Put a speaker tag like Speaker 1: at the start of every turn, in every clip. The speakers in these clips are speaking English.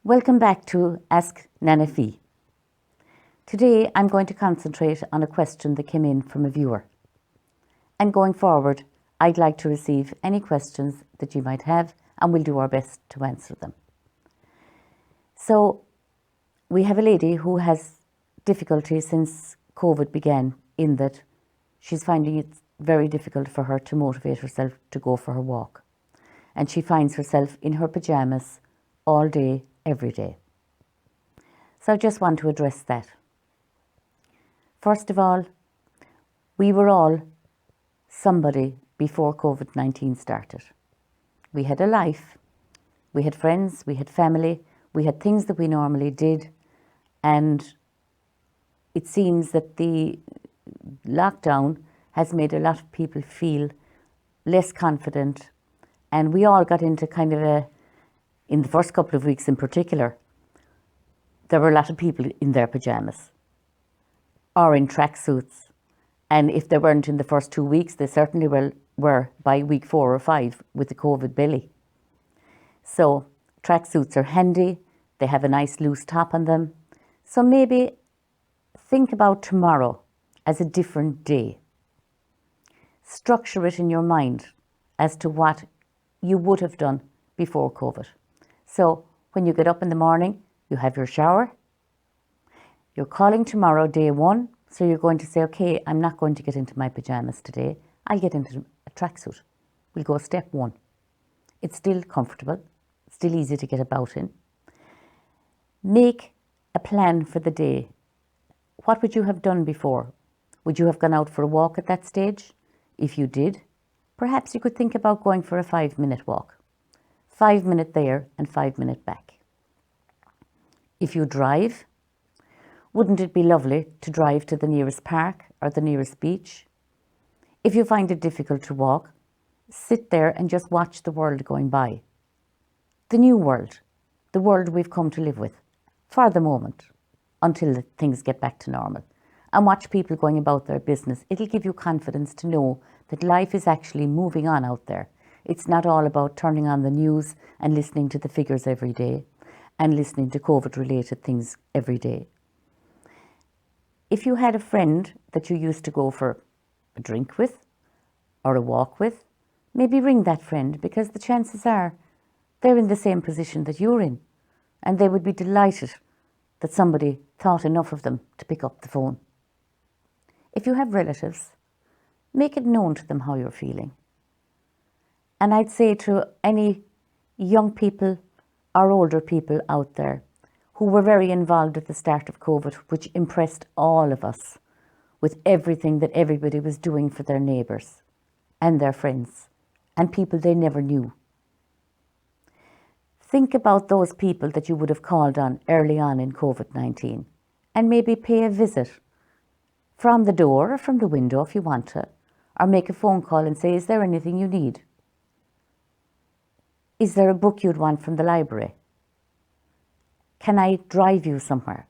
Speaker 1: Welcome back to Ask Nana Fee. Today I'm going to concentrate on a question that came in from a viewer. And going forward, I'd like to receive any questions that you might have, and we'll do our best to answer them. So we have a lady who has difficulty since COVID began, in that she's finding it very difficult for her to motivate herself to go for her walk. And she finds herself in her pajamas all day, every day. So I just want to address that. First of all, we were all somebody before COVID-19 started. We had a life, we had friends, we had family, we had things that we normally did, and it seems that the lockdown has made a lot of people feel less confident, and we all got into kind of in the first couple of weeks in particular, there were a lot of people in their pajamas or in tracksuits. And if they weren't in the first 2 weeks, they certainly were by week 4 or 5 with the COVID belly. So tracksuits are handy. They have a nice loose top on them. So maybe think about tomorrow as a different day. Structure it in your mind as to what you would have done before COVID. So when you get up in the morning, you have your shower. You're calling tomorrow day 1. So you're going to say, okay, I'm not going to get into my pajamas today. I'll get into a tracksuit. We'll go step 1. It's still comfortable. It's still easy to get about in. Make a plan for the day. What would you have done before? Would you have gone out for a walk at that stage? If you did, perhaps you could think about going for a 5-minute walk. 5 minutes there and 5 minutes back. If you drive, wouldn't it be lovely to drive to the nearest park or the nearest beach? If you find it difficult to walk, sit there and just watch the world going by. The new world, the world we've come to live with for the moment, until things get back to normal. And watch people going about their business. It'll give you confidence to know that life is actually moving on out there. It's not all about turning on the news and listening to the figures every day and listening to COVID-related things every day. If you had a friend that you used to go for a drink with or a walk with, maybe ring that friend, because the chances are they're in the same position that you're in, and they would be delighted that somebody thought enough of them to pick up the phone. If you have relatives, make it known to them how you're feeling. And I'd say to any young people or older people out there who were very involved at the start of COVID, which impressed all of us with everything that everybody was doing for their neighbours and their friends and people they never knew. Think about those people that you would have called on early on in COVID-19 and maybe pay a visit from the door or from the window if you want to, or make a phone call and say, is there anything you need? Is there a book you'd want from the library? Can I drive you somewhere?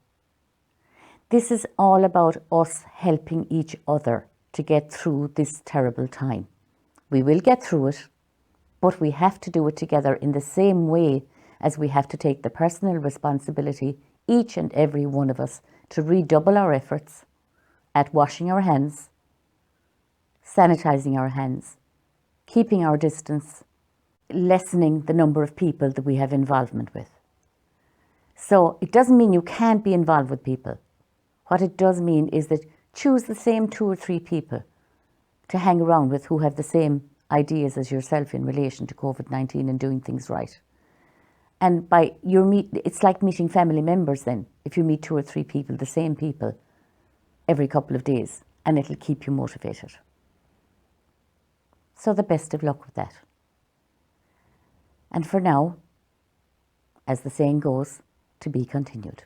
Speaker 1: This is all about us helping each other to get through this terrible time. We will get through it, but we have to do it together in the same way as we have to take the personal responsibility, each and every one of us, to redouble our efforts at washing our hands, sanitizing our hands, keeping our distance, lessening the number of people that we have involvement with. So it doesn't mean you can't be involved with people. What it does mean is that choose the same 2 or 3 people to hang around with who have the same ideas as yourself in relation to COVID-19 and doing things right. And by it's like meeting family members then, if you meet 2 or 3 people, the same people, every couple of days, and it'll keep you motivated. So the best of luck with that. And for now, as the saying goes, to be continued.